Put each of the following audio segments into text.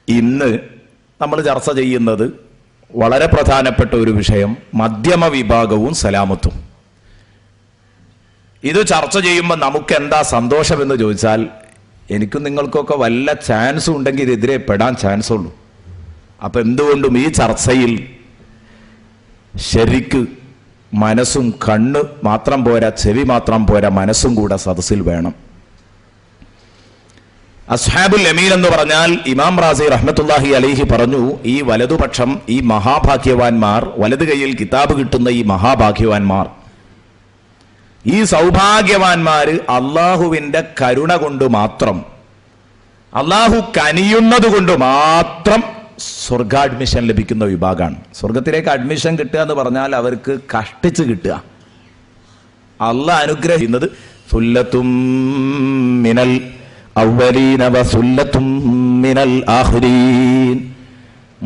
ഇന്ന് നമ്മൾ ചർച്ച ചെയ്യുന്നത് വളരെ പ്രധാനപ്പെട്ട ഒരു വിഷയം, മധ്യമ വിഭാഗവും സലാമത്തും. ഇത് ചർച്ച ചെയ്യുമ്പോൾ നമുക്ക് എന്താ സന്തോഷമെന്ന് ചോദിച്ചാൽ, എനിക്കും നിങ്ങൾക്കൊക്കെ വല്ല ചാൻസും ഉണ്ടെങ്കിൽ ഇതിനെതിരെ പെടാൻ ചാൻസ് ഉള്ളൂ. അപ്പം എന്തുകൊണ്ടും ഈ ചർച്ചയിൽ ശരിക്ക് മനസ്സും കണ്ണ് മാത്രം പോരാ, ചെവി മാത്രം പോരാ, മനസ്സും കൂടെ സദസ്സിൽ വേണം. അസ്ഹാബുൽ യമീൻ എന്ന് പറഞ്ഞാൽ ഇമാം റാസി റഹ്മത്തുള്ളാഹി അലൈഹി പറഞ്ഞു, ഈ വലതുപക്ഷം, ഈ മഹാഭാഗ്യവാന്മാർ, വലതു കൈയിൽ കിതാബ് കിട്ടുന്ന ഈ മഹാഭാഗ്യവാന്മാർ, ഈ സൗഭാഗ്യവാന്മാര് അള്ളാഹുവിന്റെ കരുണ കൊണ്ട് മാത്രം, അള്ളാഹു കനിയുന്നത് കൊണ്ട് മാത്രം സ്വർഗ അഡ്മിഷൻ ലഭിക്കുന്ന വിഭാഗമാണ്. സ്വർഗത്തിലേക്ക് അഡ്മിഷൻ കിട്ടുക എന്ന് പറഞ്ഞാൽ അവർക്ക് കഷ്ടിച്ച് കിട്ടുക. അള്ളാഹ് അനുഗ്രഹിക്കുന്നത് സുല്ലത്തും മിനൽ അവ്വലീന വസുല്ലത്തും മിനൽ ആഖിരീൻ.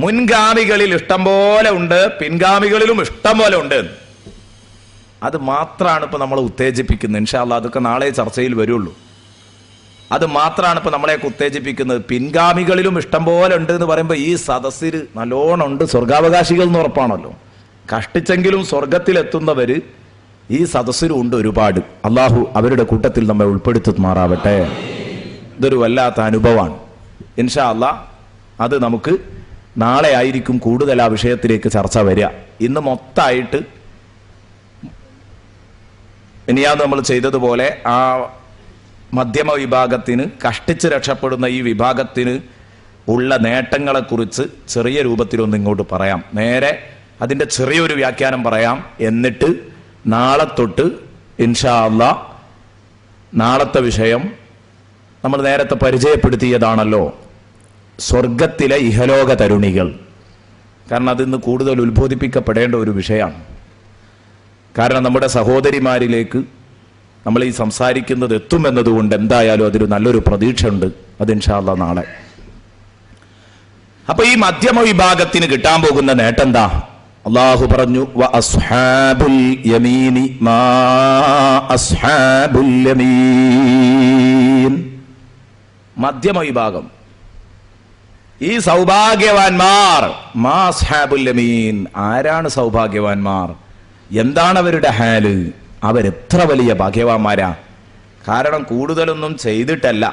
മുൻഗാമികളിൽ ഇഷ്ടം പോലെ ഉണ്ട്, പിൻഗാമികളിലും ഇഷ്ടം പോലെ ഉണ്ട്. അത് മാത്രമാണ് ഇപ്പൊ നമ്മളെ ഉത്തേജിപ്പിക്കുന്നത്. ഇൻഷാ അല്ലാഹ് അതൊക്കെ നാളെ ചർച്ചയിൽ വരുള്ളൂ. അത് മാത്രമാണ് ഇപ്പൊ നമ്മളെയൊക്കെ ഉത്തേജിപ്പിക്കുന്നത്. പിൻഗാമികളിലും ഇഷ്ടം പോലെ ഉണ്ട് എന്ന് പറയുമ്പോൾ ഈ സദസ്സിൽ നല്ലോണം ഉണ്ട് സ്വർഗാവകാശികൾ എന്ന് ഉറപ്പാണല്ലോ. കഷ്ടിച്ചെങ്കിലും സ്വർഗത്തിലെത്തുന്നവര് ഈ സദസ്സിലും ഉണ്ട് ഒരുപാട്. അള്ളാഹു അവരുടെ കൂട്ടത്തിൽ നമ്മെ ഉൾപ്പെടുത്തുമാറാവട്ടെ. ഇതൊരു വല്ലാത്ത അനുഭവമാണ്. ഇൻഷാ അല്ലാഹ് അത് നമുക്ക് നാളെ ആയിരിക്കും കൂടുതൽ ആ വിഷയത്തിലേക്ക് ചർച്ച വരിക. ഇന്ന് മൊത്തമായിട്ട് ഇനിയാന്ന് നമ്മൾ ചെയ്തതുപോലെ ആ മധ്യമ വിഭാഗത്തിന്, കഷ്ടിച്ച് രക്ഷപ്പെടുന്ന ഈ വിഭാഗത്തിന് ഉള്ള നേട്ടങ്ങളെക്കുറിച്ച് ചെറിയ രൂപത്തിലൊന്ന് ഇങ്ങോട്ട് പറയാം. നേരെ അതിൻ്റെ ചെറിയൊരു വ്യാഖ്യാനം പറയാം. എന്നിട്ട് നാളെ തൊട്ട് ഇൻഷാ അല്ലാഹ് നാളത്തെ വിഷയം നമ്മൾ നേരത്തെ പരിചയപ്പെടുത്തിയതാണല്ലോ, സ്വർഗത്തിലെ ഇഹലോക തരുണികൾ. കാരണം അതിന്ന് കൂടുതൽ ഉത്ബോധിപ്പിക്കപ്പെടേണ്ട ഒരു വിഷയമാണ്. കാരണം നമ്മുടെ സഹോദരിമാരിലേക്ക് നമ്മൾ ഈ സംസാരിക്കുന്നത് എത്തുമെന്നതുകൊണ്ട് എന്തായാലും അതിന് നല്ലൊരു പ്രതീക്ഷ ഉണ്ട്. അത് ഇൻഷാ അല്ലാഹ് നാളെ. അപ്പൊ ഈ മധ്യമ വിഭാഗത്തിന് കിട്ടാൻ പോകുന്ന നേട്ടം എന്താ? അള്ളാഹു പറഞ്ഞു, വ അസ്ഹാബുൽ യമീനി മാ അസ്ഹാബുൽ യമീൻ. മധ്യമ വിഭാഗം, ഈ സൗഭാഗ്യവാന്മാർ, മാ അസ്ഹാബുൽ യമീൻ. ആരാണ് സൗഭാഗ്യവാന്മാർ? എന്താണ് അവരുടെ ഹാല്? അവരെത്ര വലിയ ഭാഗ്യവാന്മാരാ. കാരണം കൂടുതലൊന്നും ചെയ്തിട്ടല്ല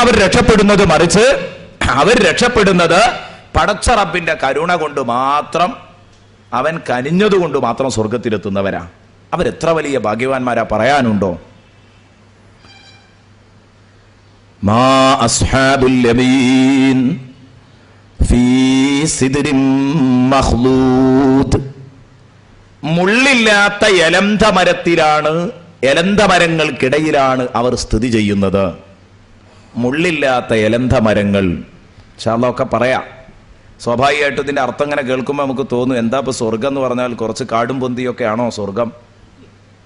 അവർ രക്ഷപ്പെടുന്നത്, മറിച്ച് അവർ രക്ഷപ്പെടുന്നത് പടച്ച റബ്ബിന്റെ കരുണ കൊണ്ട് മാത്രം, അവൻ കനിഞ്ഞതുകൊണ്ട് മാത്രം സ്വർഗത്തിലെത്തുന്നവരാ. അവരെത്ര വലിയ ഭാഗ്യവാന്മാരാ, പറയാനുണ്ടോ? മാ അസ്ഹാബുൽ യമീൻ ഫീ സിദ്രിൻ മഖ്ലൂദ്. മുള്ളില്ലാത്ത എലന്ത മരത്തിലാണ്, എലന്ത മരങ്ങൾക്കിടയിലാണ് അവർ സ്ഥിതി ചെയ്യുന്നത്. മുള്ളില്ലാത്ത എലന്ത മരങ്ങൾ. ഇൻഷാ അല്ലാഹ് ഒക്കെ പറയാം. സ്വാഭാവികമായിട്ടും ഇതിന്റെ അർത്ഥം ഇങ്ങനെ കേൾക്കുമ്പോൾ നമുക്ക് തോന്നും, എന്താ ഇപ്പൊ സ്വർഗം എന്ന് പറഞ്ഞാൽ കുറച്ച് കാടും പൊന്തിയൊക്കെ ആണോ സ്വർഗം?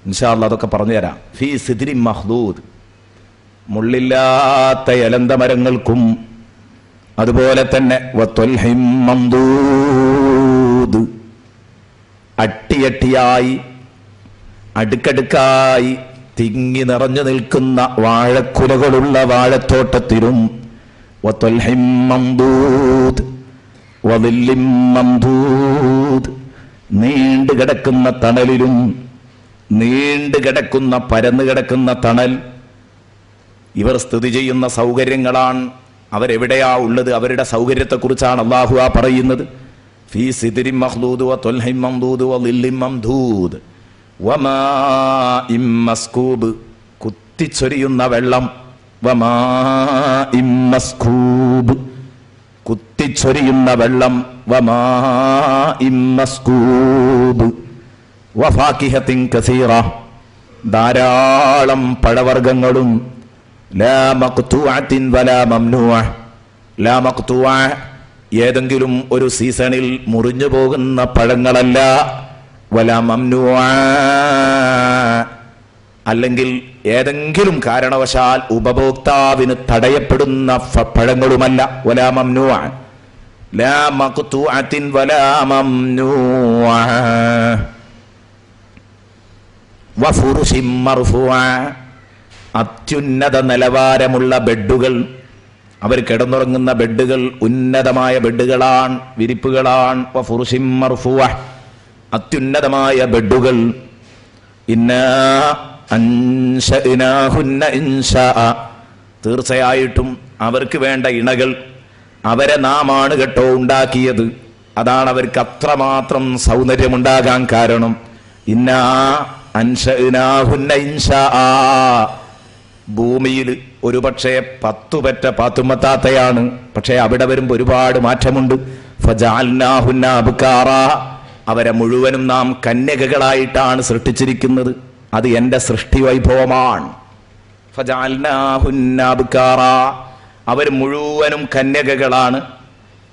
ഇൻഷാ അല്ലാഹ് അതൊക്കെ പറഞ്ഞു തരാം. ഫീ സിദ്രിൻ മഖ്ലൂദ്. മുള്ളില്ലാത്ത എലന്ത മരങ്ങൾക്കും അതുപോലെ തന്നെ വത്വൽഹിം മംദൂദ്, അട്ടിയട്ടിയായി അടുക്കടുക്കായി തിങ്ങി നിറഞ്ഞു നിൽക്കുന്ന വാഴക്കുലകളുള്ള വാഴത്തോട്ടത്തിലും, വത്വൽഹിം മംദൂദ് വദില്ലിം മംദൂദ്, നീണ്ടു കിടക്കുന്ന തണലിലും, നീണ്ടു കിടക്കുന്ന പരന്നു കിടക്കുന്ന തണൽ. ഇവർ സ്ഥിതി ചെയ്യുന്ന സൗകര്യങ്ങളാണ്. അവരെവിടെയാ ഉള്ളത്? അവരുടെ സൗകര്യത്തെക്കുറിച്ചാണ് അല്ലാഹു ആ പറയുന്നത്. ഫീ സിദ്രിൻ മഖ്ലൂദ് വത്വൽഹിൻ മംദൂദ് വദില്ലിൻ മംദൂദ് വമാഇൻ മസ്കൂബ്, കുത്തിച്ചൊരിയുന്ന വെള്ളം. വമാഇൻ മസ്കൂബ്, കുത്തിച്ചൊരിയുന്ന വെള്ളം. വമാഇൻ മസ്കൂബ് വഫാകിഹത്തിൻ കസീറ, ധാരാളം പഴവർഗ്ഗങ്ങളും. ലാ മഖ്തൂഅത്തിൻ വലാ മംനൂഅ, ലാ മഖ്തൂഅ, ഏതെങ്കിലും ഒരു സീസണിൽ മുറിഞ്ഞു പോകുന്ന പഴങ്ങളല്ല. വലാ മംനൂഅ, അല്ലെങ്കിൽ ഏതെങ്കിലും കാരണവശാൽ ഉപഭോക്താവിന് തടയപ്പെടുന്ന പഴങ്ങളുമല്ല. വലാ മംനൂഅ, ലാ മഖ്തൂഅത്തിൻ വലാ മംനൂഅ. വഫുറുശിൻ മർഫൂഅ, അത്യുന്നത നിലവാരമുള്ള ബെഡുകൾ, അവർ കിടന്നുറങ്ങുന്ന ബെഡുകൾ ഉന്നതമായ ബെഡുകളാണ്, വിരിപ്പുകളാണ്. വഫുറുശിൻ മർഫൂഅ, അത്യുന്നതമായ ബെഡുകൾ. ഇന്നാ അൻശഅനാഹുന്ന ഇൻശാഅ, തീർച്ചയായിട്ടും അവർക്ക് വേണ്ട ഇണകൾ അവരെ നാമാണ് കേട്ടോ ഉണ്ടാക്കിയത്. അതാണ് അവർക്ക് അത്രമാത്രം സൗന്ദര്യമുണ്ടാകാൻ കാരണം. ഇന്നാ അൻശഅനാഹുന്ന ഇൻശാഅ, ഭൂമിയിൽ ഒരു പക്ഷേ 10 പെറ്റ പാത്തുമ്മത്താത്തയാണ്, പക്ഷേ അവിടെ വരുമ്പോൾ ഒരുപാട് മാറ്റമുണ്ട്. ഫജഅൽനാഹുന്ന അബ്കാറ, അവരെ മുഴുവനും നാം കന്യകകളായിട്ടാണ് സൃഷ്ടിച്ചിരിക്കുന്നത്. അത് എന്റെ സൃഷ്ടി വൈഭവമാണ്. ഫജഅൽനാഹുന്ന അബ്കാറ, അവർ മുഴുവനും കന്യകകളാണ്,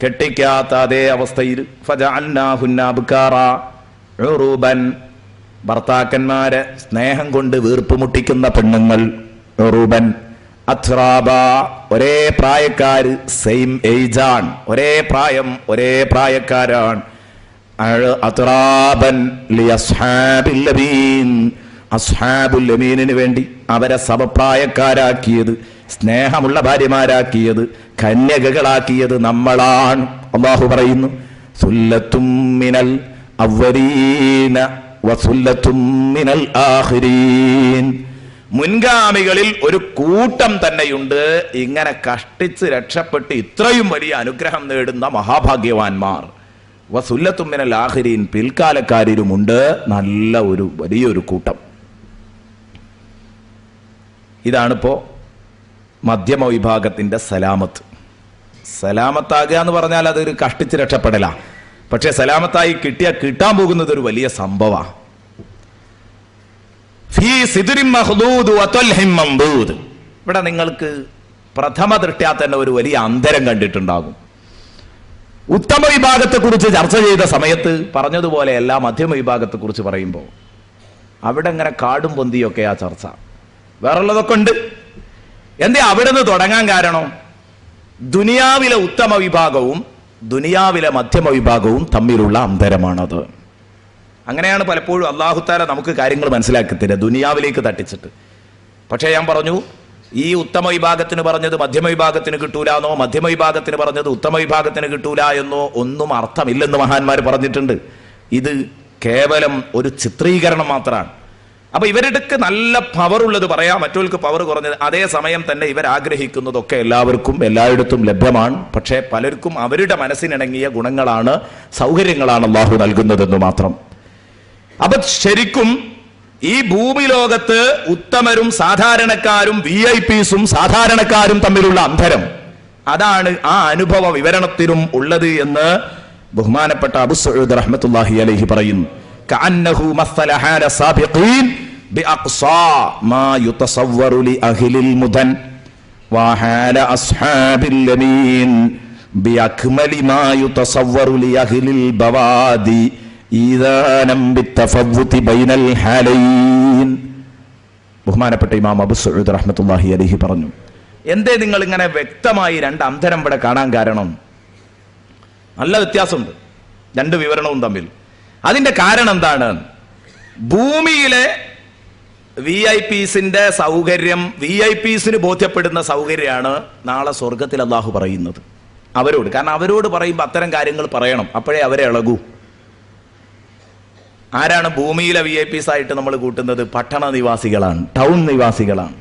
കെട്ടിക്കാത്ത അതേ അവസ്ഥയിൽ. ഫജഅൽനാഹുന്ന അബ്കാറ ഉറൂബൻ, ഭർത്താക്കന്മാരെ സ്നേഹം കൊണ്ട് വീർപ്പ് മുട്ടിക്കുന്ന പെണ്ണുങ്ങൾ. ഉറൂബൻ അത്റാബ, ഒരേ പ്രായക്കാര്, സെയിം ഏജാണ്, ഒരേ പ്രായം, ഒരേ പ്രായക്കാരാണ്. അത്റാബൻ ലിഅസ്ഹാബിൽ യമീൻ, അസ്ഹാബുൽ യമീനിന് വേണ്ടി അവരെ സമപ്രായക്കാരാക്കിയത്, സ്നേഹമുള്ള ഭാര്യമാരാക്കിയത്, കന്യകകളാക്കിയത് നമ്മളാണ്. അല്ലാഹു പറയുന്നു, സുല്ലത്തും മിനൽ അവ്വലീന വസുല്ലത്തും മിനൽ ആഖിരീൻ, മുൻഗാമികളിൽ ഒരു കൂട്ടം തന്നെയുണ്ട് ഇങ്ങനെ കഷ്ടിച്ച് രക്ഷപ്പെട്ട് ഇത്രയും വലിയ അനുഗ്രഹം നേടുന്ന മഹാഭാഗ്യവാന്മാർ. വസുല്ലത്തും മിനൽ ആഖിരീൻ, പിൽക്കാലക്കാരിലുമുണ്ട് നല്ല ഒരു വലിയൊരു കൂട്ടം. ഇതാണിപ്പോ മധ്യമ വിഭാഗത്തിന്റെ സലാമത്ത്. സലാമത്താകുക എന്ന് പറഞ്ഞാൽ അതൊരു കഷ്ടിച്ച് രക്ഷപ്പെടല, പക്ഷെ സലാമത്തായി കിട്ടാൻ പോകുന്നത് ഒരു വലിയ സംഭവമാണ്. ഇവിടെ നിങ്ങൾക്ക് പ്രഥമ ദൃഷ്ട്യാ തന്നെ ഒരു വലിയ അന്തരം കണ്ടിട്ടുണ്ടാകും. ഉത്തമ വിഭാഗത്തെ കുറിച്ച് ചർച്ച ചെയ്ത സമയത്ത് പറഞ്ഞതുപോലെയല്ല മധ്യമ വിഭാഗത്തെ കുറിച്ച് പറയുമ്പോൾ അവിടെ ഇങ്ങനെ കാടും പൊന്തിയൊക്കെ ആ ചർച്ച. വേറുള്ളതൊക്കെ ഉണ്ട്. എന്തേ അവിടെ നിന്ന് തുടങ്ങാൻ കാരണം? ദുനിയാവിലെ ഉത്തമ വിഭാഗവും ദുനിയാവിലെ മധ്യമ വിഭാഗവും തമ്മിലുള്ള അന്തരമാണത്. അങ്ങനെയാണ് പലപ്പോഴും അല്ലാഹു തആല നമുക്ക് കാര്യങ്ങൾ മനസ്സിലാക്കി തരിക, ദുനിയാവിലേക്ക് തട്ടിച്ചിട്ട്. പക്ഷേ ഞാൻ പറഞ്ഞു, ഈ ഉത്തമ വിഭാഗത്തിന് പറഞ്ഞത് മധ്യമ വിഭാഗത്തിന് കിട്ടൂല എന്നോ മധ്യമ വിഭാഗത്തിന് പറഞ്ഞത് ഉത്തമ വിഭാഗത്തിന് കിട്ടൂല എന്നോ ഒന്നും അർത്ഥമില്ലെന്ന് മഹാന്മാർ പറഞ്ഞിട്ടുണ്ട്. ഇത് കേവലം ഒരു ചിത്രീകരണം മാത്രമാണ്. അപ്പൊ ഇവരുടെക്ക് നല്ല പവർ ഉള്ളത് പറയാം, മറ്റവർക്ക് പവർ കുറഞ്ഞത്. അതേ സമയം തന്നെ ഇവർ ആഗ്രഹിക്കുന്നതൊക്കെ എല്ലാവർക്കും എല്ലായിടത്തും ലഭ്യമാണ്. പക്ഷേ പലർക്കും അവരുടെ മനസ്സിനിണങ്ങിയ ഗുണങ്ങളാണ്, സൗകര്യങ്ങളാണ് അല്ലാഹു നൽകുന്നതെന്ന് മാത്രം. അപ്പൊ ശരിക്കും ഈ ഭൂമി ലോകത്ത് ഉത്തമരും സാധാരണക്കാരും VIPസും സാധാരണക്കാരും തമ്മിലുള്ള അന്തരം, അതാണ് ആ അനുഭവ വിവരണത്തിനും ഉള്ളത് എന്ന് ബഹുമാനപ്പെട്ട അബൂ സഈദ് റഹ്മത്തുള്ളാഹി അലൈഹി പറയുന്നു. കഅന്നഹു മസ്സല ഹാല സാബിഖീൻ ബിഅഖ്സാ മാ യുതസവ്വറു ലിഅഹ്ലിൽ മുദൻ വഹാല അസ്ഹാബിൽ യമീൻ ബിഅക്മലി മാ യുതസവ്വറു ലിഅഹ്ലിൽ ബവാദി ഈദാനം ബിത്തഫവ്വുതി ബൈനൽ ഹാലൈൻ. ബഹുമാനപ്പെട്ട ഇമാം അബൂ സഈദ് റഹ്മത്തുള്ളാഹി അലൈഹി പറഞ്ഞു, എന്തേ നിങ്ങൾ ഇങ്ങനെ വ്യക്തമായി രണ്ട് അന്തരം ഇവിടെ കാണാൻ കാരണം? നല്ല വ്യത്യാസമുണ്ട് രണ്ട് വിവരണവും തമ്മിൽ. അതിന്റെ കാരണം എന്താണ്? ഭൂമിയിലെ VIPസിന്റെ സൗകര്യം, VIPസിന് ബോധ്യപ്പെടുന്ന സൗകര്യമാണ് നാളെ സ്വർഗത്തിൽ അല്ലാഹു പറയുന്നത് അവരോട്. കാരണം അവരോട് പറയുമ്പോൾ അത്തരം കാര്യങ്ങൾ പറയണം, അപ്പോഴേ അവരെ ഇളകൂ. ആരാണ് ഭൂമിയിലെ VIPs ആയിട്ട് നമ്മൾ കൂട്ടുന്നത്? പട്ടണ നിവാസികളാണ്, ടൗൺ നിവാസികളാണ്.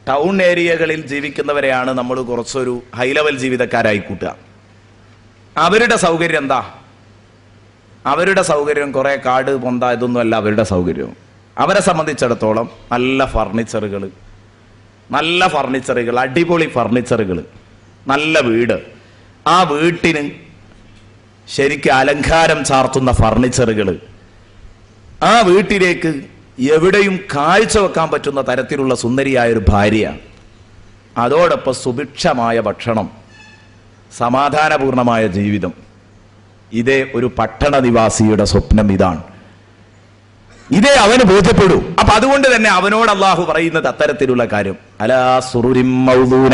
ടൗൺ ഏരിയകളിൽ ജീവിക്കുന്നവരെയാണ് നമ്മൾ കുറച്ചൊരു ഹൈ ലെവൽ ജീവിതക്കാരായി കൂട്ടുക. അവരുടെ സൗകര്യം എന്താ? അവരുടെ സൗകര്യം കുറെ കാട് പൊന്ത ഇതൊന്നും അല്ല അവരുടെ സൗകര്യം. അവരെ സംബന്ധിച്ചിടത്തോളം നല്ല ഫർണിച്ചറുകൾ, അടിപൊളി ഫർണിച്ചറുകൾ, നല്ല വീട്, ആ വീട്ടിന് ശരിക്കും അലങ്കാരം ചാർത്തുന്ന ഫർണിച്ചറുകൾ, ആ വീട്ടിലേക്ക് എവിടെയും കാഴ്ചവെക്കാൻ പറ്റുന്ന തരത്തിലുള്ള സുന്ദരിയായൊരു ഭാര്യ, അതോടൊപ്പം സുഭിക്ഷമായ ഭക്ഷണം, സമാധാനപൂർണമായ ജീവിതം. ഇതേ ഒരു പട്ടണ നിവാസിയുടെ സ്വപ്നം ഇതാണ്. ഇതേ അവന് ബോധ്യപ്പെടൂ. അപ്പൊ അതുകൊണ്ട് തന്നെ അവനോട് അല്ലാഹു പറയുന്നത് അത്തരത്തിലുള്ള കാര്യം. അലാ സുറുരിൻ മൗദൂന,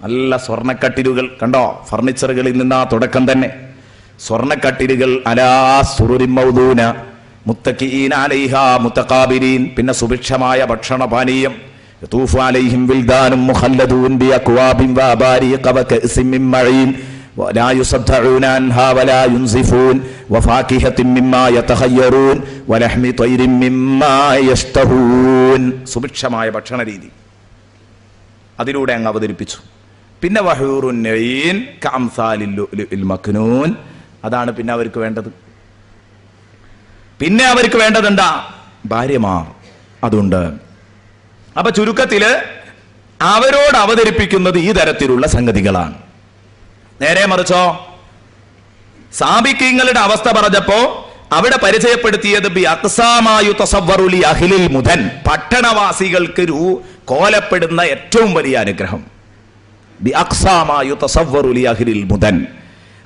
നല്ല സ്വർണ്ണക്കട്ടിലുകൾ. കണ്ടോ, ഫർണിച്ചറുകളിൽ നിന്നാ തുടക്കം തന്നെ. സ്വർണ്ണക്കട്ടിലുകൾ, അലാ സുറുരിൻ മൗദൂന മുത്തഖീന അലൈഹാ മുതഖാബിലീൻ. പിന്നെ സുഭിക്ഷമായ ഭക്ഷണപാനീയം, യതൂഫു അലൈഹിം വിൽദാനും മുഖല്ലദൂൻ ബിഅക്വാബിൻ വഅബാരിഖ വകഅസിൻ മിൻ മഈൻ വലാ യുസദ്ദഊന അൻഹാ വലാ യുൻസിഫൂൻ വഫാകിഹത്തിൻ മിമ്മാ യതഖയ്യറൂൻ വലഹ്മി ത്വയ്രിൻ മിമ്മാ യശ്തഹൂൻ. സുഭിക്ഷമായ ഭക്ഷണ രീതി അതിലൂടെ അങ്ങ് അവതരിപ്പിച്ചു. പിന്നെ വഹൂറുൻ നഈൻ കഅംസാലിൽ ലുഅ്ലുഇൽ മക്നൂൻ, അതാണ് പിന്നെ അവർക്ക് വേണ്ടത്. പിന്നെ അവർക്ക് വേണ്ടത് എന്താ? ഭാര്യമാർ. അതുണ്ട്. അപ്പൊ ചുരുക്കത്തില് അവരോട് അവതരിപ്പിക്കുന്നത് ഈ തരത്തിലുള്ള സംഗതികളാണ്. നേരെ മറിച്ചോ സാബിക്കീങ്ങളുടെ അവസ്ഥ പറഞ്ഞപ്പോ അവിടെ പരിചയപ്പെടുത്തിയത് ബി അഖ്സാമായു തസവ്വറു ലി അഹ്ലിൽ മുദൻ, പട്ടണവാസികൾക്ക് കോലപ്പെടുന്ന ഏറ്റവും വലിയ അനുഗ്രഹം. ബി അഖ്സാമായു തസവ്വറു ലി അഹ്ലിൽ മുദൻ.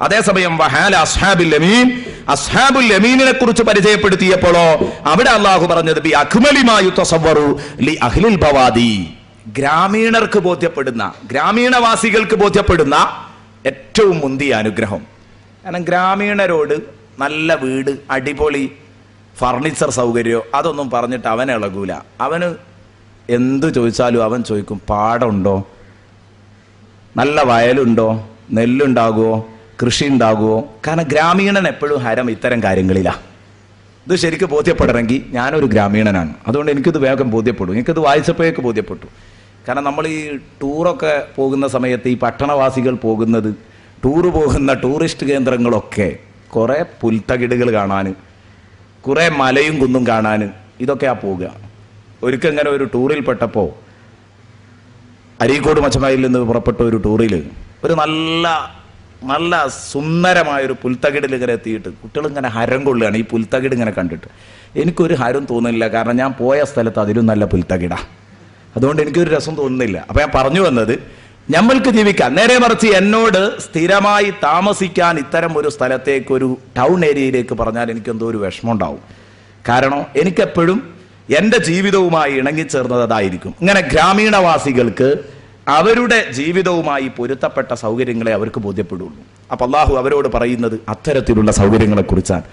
അതേസമയം വഹാല അസ്ഹാബുൽ യമീൻ, അസ്ഹാബുൽ യമീനിനെ കുറിച്ച് പരിചയപ്പെടുത്തിയപ്പോഴോ അവിടെ അള്ളാഹു പറഞ്ഞത് ബി അക്മലിമായു തസവ്വറു ലി അഹ്ലിൽ ബവാദി, ഗ്രാമീണർക്ക് ബോധ്യപ്പെടുന്ന, ഗ്രാമീണവാസികൾക്ക് ബോധ്യപ്പെടുന്ന ഏറ്റവും മുന്തിയ അനുഗ്രഹം. കാരണം ഗ്രാമീണരോട് നല്ല വീട്, അടിപൊളി ഫർണിച്ചർ സൗകര്യമോ അതൊന്നും പറഞ്ഞിട്ട് അവൻ ഇളകൂല. അവന് എന്തു ചോദിച്ചാലും അവൻ ചോദിക്കും പാടമുണ്ടോ, നല്ല വയലുണ്ടോ, നെല്ലുണ്ടാകുമോ, കൃഷി ഉണ്ടാകുമോ. കാരണം ഗ്രാമീണൻ എപ്പോഴും ഹരം ഇത്തരം കാര്യങ്ങളിലാണ്. ഇത് ശരിക്കും ബോധ്യപ്പെടണമെങ്കിൽ ഞാനൊരു ഗ്രാമീണനാണ്, അതുകൊണ്ട് എനിക്കിത് വേഗം ബോധ്യപ്പെടും. എനിക്കത് വായിച്ചപ്പോഴേക്ക് ബോധ്യപ്പെട്ടു. കാരണം നമ്മൾ ഈ ടൂറൊക്കെ പോകുന്ന സമയത്ത് ഈ പട്ടണവാസികൾ പോകുന്നത്, ടൂറ് പോകുന്ന ടൂറിസ്റ്റ് കേന്ദ്രങ്ങളൊക്കെ കുറേ പുൽത്തകിടുകൾ കാണാൻ, കുറേ മലയും കുന്നും കാണാൻ, ഇതൊക്കെയാണ് പോവുക. ഒരിക്കങ്ങനെ ഒരു ടൂറിൽ പെട്ടപ്പോൾ അരീക്കോട് മച്ചമായിൽ നിന്ന് പുറപ്പെട്ട ഒരു ടൂറിൽ ഒരു നല്ല നല്ല സുന്ദരമായൊരു പുൽത്തകിടിൽ ഇങ്ങനെ എത്തിയിട്ട് കുട്ടികളിങ്ങനെ ഹരം കൊള്ളുകയാണ് ഈ പുൽത്തകിട് ഇങ്ങനെ കണ്ടിട്ട്. എനിക്കൊരു ഹരം തോന്നുന്നില്ല, കാരണം ഞാൻ പോയ സ്ഥലത്ത് അതിലും നല്ല പുൽത്തകിടാണ്. അതുകൊണ്ട് എനിക്കൊരു രസം തോന്നുന്നില്ല. അപ്പം ഞാൻ പറഞ്ഞു വന്നത്, നമ്മൾക്ക് ജീവിക്കാം. നേരെ മറിച്ച് എന്നോട് സ്ഥിരമായി താമസിക്കാൻ ഇത്തരം ഒരു സ്ഥലത്തേക്ക്, ഒരു ടൗൺ ഏരിയയിലേക്ക് പറഞ്ഞാൽ എനിക്കെന്തോ ഒരു വിഷമം ഉണ്ടാവും. കാരണം എനിക്കെപ്പോഴും എൻ്റെ ജീവിതവുമായി ഇണങ്ങിച്ചേർന്നത് അതായിരിക്കും. ഇങ്ങനെ ഗ്രാമീണവാസികൾക്ക് അവരുടെ ജീവിതവുമായി പൊരുത്തപ്പെട്ട സൗകര്യങ്ങളെ അവർക്ക് ബോധ്യപ്പെടുള്ളൂ. അപ്പം അള്ളാഹു അവരോട് പറയുന്നത് അത്തരത്തിലുള്ള സൗകര്യങ്ങളെക്കുറിച്ചാണ്.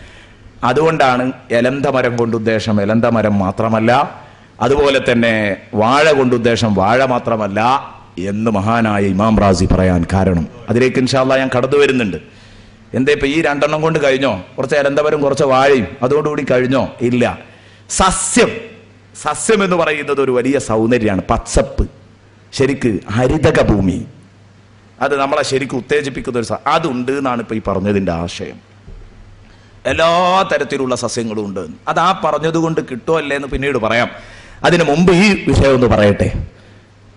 അതുകൊണ്ടാണ് എലന്തമരം കൊണ്ടുദ്ദേശം എലന്തമരം മാത്രമല്ല, അതുപോലെ തന്നെ വാഴ കൊണ്ടുദ്ദേശം വാഴ മാത്രമല്ല എന്ന് മഹാനായ ഇമാം റാസി പറയാൻ കാരണം. അതിലേക്ക് ഇൻഷാ അല്ലാഹ് ഞാൻ കടന്നു വരുന്നുണ്ട്. എന്താ ഇപ്പം ഈ രണ്ടെണ്ണം കൊണ്ട് കഴിഞ്ഞോ? കുറച്ച് എലന്തമരം കുറച്ച് വാഴയും അതോടുകൂടി കഴിഞ്ഞോ? ഇല്ല. സസ്യം എന്ന് പറയുന്നത് ഒരു വലിയ സൗന്ദര്യമാണ്. പച്ചപ്പ്, ശരിക്ക് ഹരിതക ഭൂമി, അത് നമ്മളെ ശരിക്കും ഉത്തേജിപ്പിക്കുന്ന ഒരു അതുണ്ട് എന്നാണ് ഇപ്പൊ ഈ പറഞ്ഞതിന്റെ ആശയം. എല്ലാ തരത്തിലുള്ള സസ്യങ്ങളും ഉണ്ട്. അത് ആ പറഞ്ഞതുകൊണ്ട് കിട്ടുമോ അല്ലേ എന്ന് പിന്നീട് പറയാം. അതിനു മുമ്പ് ഈ വിഷയം ഒന്ന് പറയട്ടെ.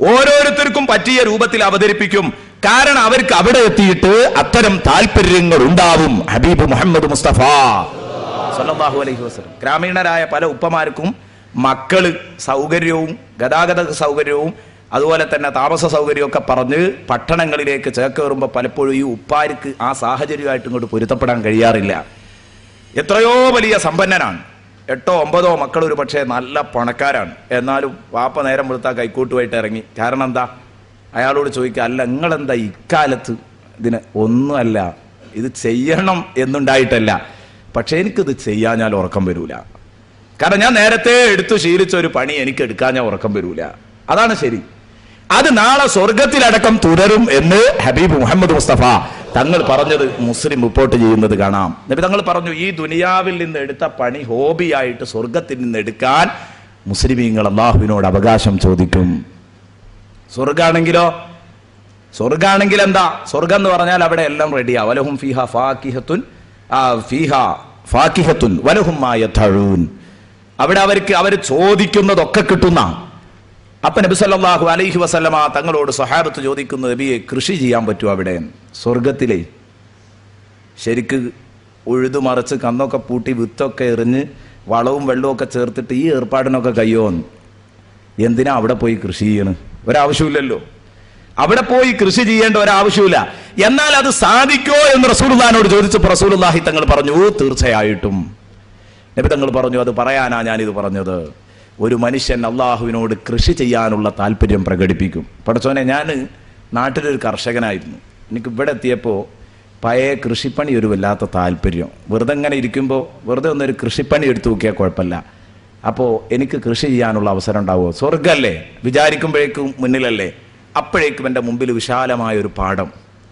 ഓരോരുത്തർക്കും പറ്റിയ രൂപത്തിൽ അവതരിപ്പിക്കും. കാരണം അവർക്ക് അവിടെ എത്തിയിട്ട് അത്തരം താല്പര്യങ്ങൾ ഉണ്ടാവും. ഹബീബ് മുഹമ്മദ് മുസ്തഫ സല്ലല്ലാഹു അലൈഹി വസല്ലം ഗ്രാമീണരായ പല ഉപ്പമാർക്കും മക്കള് സൗകര്യവും ഗതാഗത സൗകര്യവും അതുപോലെ തന്നെ താമസ സൗകര്യമൊക്കെ പറഞ്ഞ് പട്ടണങ്ങളിലേക്ക് ചേക്കേറുമ്പോൾ പലപ്പോഴും ഈ ഉപ്പാർക്ക് ആ സാഹചര്യമായിട്ട് ഇങ്ങോട്ട് പൊരുത്തപ്പെടാൻ കഴിയാറില്ല. എത്രയോ വലിയ സമ്പന്നനാണ്, 8 9 മക്കൾ, ഒരു പക്ഷേ നല്ല പണക്കാരാണ്. എന്നാലും വാപ്പ നേരം വെളുത്താൽ കൈക്കൂട്ടുമായിട്ട് ഇറങ്ങി. കാരണം എന്താ? അയാളോട് ചോദിക്കുക, അല്ല നിങ്ങളെന്താ ഇക്കാലത്ത് ഇതിന് ഒന്നുമല്ല, ഇത് ചെയ്യണം എന്നുണ്ടായിട്ടല്ല, പക്ഷെ എനിക്കിത് ചെയ്യാൻ ഞാൻ ഉറക്കം വരൂല. കാരണം ഞാൻ നേരത്തെ എടുത്തു ശീലിച്ച ഒരു പണി എനിക്ക് എടുക്കാൻ ഞാൻ ഉറക്കം വരൂല. അതാണ് ശരി. അത് നാളെ സ്വർഗത്തിലടക്കം തുടരും എന്ന് ഹബീബ് മുഹമ്മദ് മുസ്തഫ തങ്ങൾ പറഞ്ഞത് മുസ്ലിം റിപ്പോർട്ട് ചെയ്യുന്നത് കാണാം. നബി തങ്ങൾ പറഞ്ഞു, ഈ ദുനിയാവിൽ നിന്ന് എടുത്ത പണി ഹോബിയായിട്ട് സ്വർഗത്തിൽ നിന്ന് എടുക്കാൻ മുസ്ലിമീങ്ങൾ അള്ളാഹുവിനോട് അവകാശം ചോദിക്കും. സ്വർഗാണെങ്കിൽ എന്താ? സ്വർഗം എന്ന് പറഞ്ഞാൽ അവിടെ എല്ലാം റെഡിയാ. വലഹും ഫീഹാ ഫാക്കിഹത്തുൻ വലഹും മാ യദ്ഉൻ. അവിടെ അവർ ചോദിക്കുന്നതൊക്കെ കിട്ടുന്ന. അപ്പൊ നബി സല്ലല്ലാഹു അലൈഹി വസല്ലമ തങ്ങളോട് സ്വഹാബത്ത് ചോദിക്കുന്നു, നബിയെ കൃഷി ചെയ്യാൻ പറ്റുമോ അവിടെ സ്വർഗത്തിലെ? ശരിക്ക് ഉഴുതുമറിച്ച് കന്നൊക്കെ പൂട്ടി വിത്തൊക്കെ എറിഞ്ഞ് വളവും വെള്ളവും ഒക്കെ ചേർത്തിട്ട് ഈ ഏർപ്പാടിനൊക്കെ കഴിയുമോ? എന്തിനാ അവിടെ പോയി കൃഷി ചെയ്യണ്? ഒരാവശ്യമില്ലല്ലോ. അവിടെ പോയി കൃഷി ചെയ്യേണ്ട ഒരാവശ്യമില്ല. എന്നാൽ അത് സാധിക്കോ എന്ന് റസൂലുള്ളാഹിനോട് ചോദിച്ചപ്പോൾ റസൂലുള്ളാഹി തങ്ങൾ പറഞ്ഞു, തീർച്ചയായിട്ടും. നബി തങ്ങൾ പറഞ്ഞു, അത് പറയാനാ ഞാനിത് പറഞ്ഞത്. ഒരു മനുഷ്യൻ അള്ളാഹുവിനോട് കൃഷി ചെയ്യാനുള്ള താല്പര്യം പ്രകടിപ്പിക്കും. പടച്ചോനെ, ഞാൻ നാട്ടിലൊരു കർഷകനായിരുന്നു. എനിക്ക് ഇവിടെ എത്തിയപ്പോൾ പഴയ കൃഷിപ്പണി ഒരു വല്ലാത്ത താല്പര്യം. വെറുതെ ഇങ്ങനെ ഇരിക്കുമ്പോൾ വെറുതെ ഒന്നൊരു കൃഷിപ്പണി എടുത്തു നോക്കിയാൽ കുഴപ്പമില്ല. അപ്പോൾ എനിക്ക് കൃഷി ചെയ്യാനുള്ള അവസരം ഉണ്ടാവുമോ? സ്വർഗ്ഗല്ലേ, വിചാരിക്കുമ്പോഴേക്കും മുന്നിലല്ലേ. അപ്പോഴേക്കും എൻ്റെ മുമ്പിൽ വിശാലമായ ഒരു പാടം,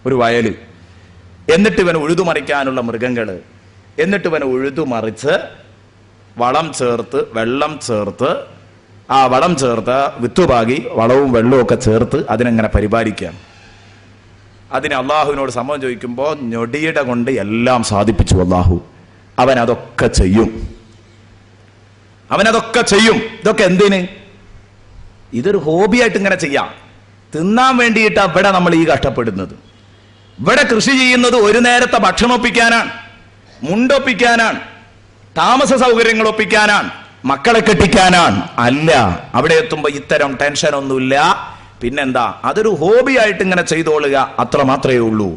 ഒരു വയൽ, എന്നിട്ട് ഇവൻ ഉഴുതുമറിക്കാനുള്ള മൃഗങ്ങൾ, എന്നിട്ട് ഇവൻ ഉഴുതുമറിച്ച് വളം ചേർത്ത് വെള്ളം ചേർത്ത് ആ വളം ചേർത്ത് വിത്തുപാകി വളവും വെള്ളവും ഒക്കെ ചേർത്ത് അതിനെങ്ങനെ പരിപാലിക്കാം. അതിന് അള്ളാഹുവിനോട് സമ്മതം ചോദിക്കുമ്പോൾ ഞൊടിയുടെ കൊണ്ട് എല്ലാം സാധിപ്പിച്ചു അള്ളാഹു. അവനതൊക്കെ ചെയ്യും, അവനതൊക്കെ ചെയ്യും. ഇതൊക്കെ എന്തിന്? ഇതൊരു ഹോബിയായിട്ട് ഇങ്ങനെ ചെയ്യാം. തിന്നാൻ വേണ്ടിയിട്ടാണ് ഇവിടെ നമ്മൾ ഈ കഷ്ടപ്പെടുന്നത്. ഇവിടെ കൃഷി ചെയ്യുന്നത് ഒരു നേരത്തെ ഭക്ഷണം ഒപ്പിക്കാനാണ്, മുണ്ടൊപ്പിക്കാനാണ്, താമസ സൗകര്യങ്ങൾ ഒപ്പിക്കാനാണ്, മക്കളെ കെട്ടിക്കാനാണ്. അല്ല, അവിടെ എത്തുമ്പോ ഇത്തരം ടെൻഷനൊന്നുമില്ല. പിന്നെന്താ? അതൊരു ഹോബി ആയിട്ട് ഇങ്ങനെ ചെയ്തോളുക, അത്ര മാത്രമേ ഉള്ളൂ.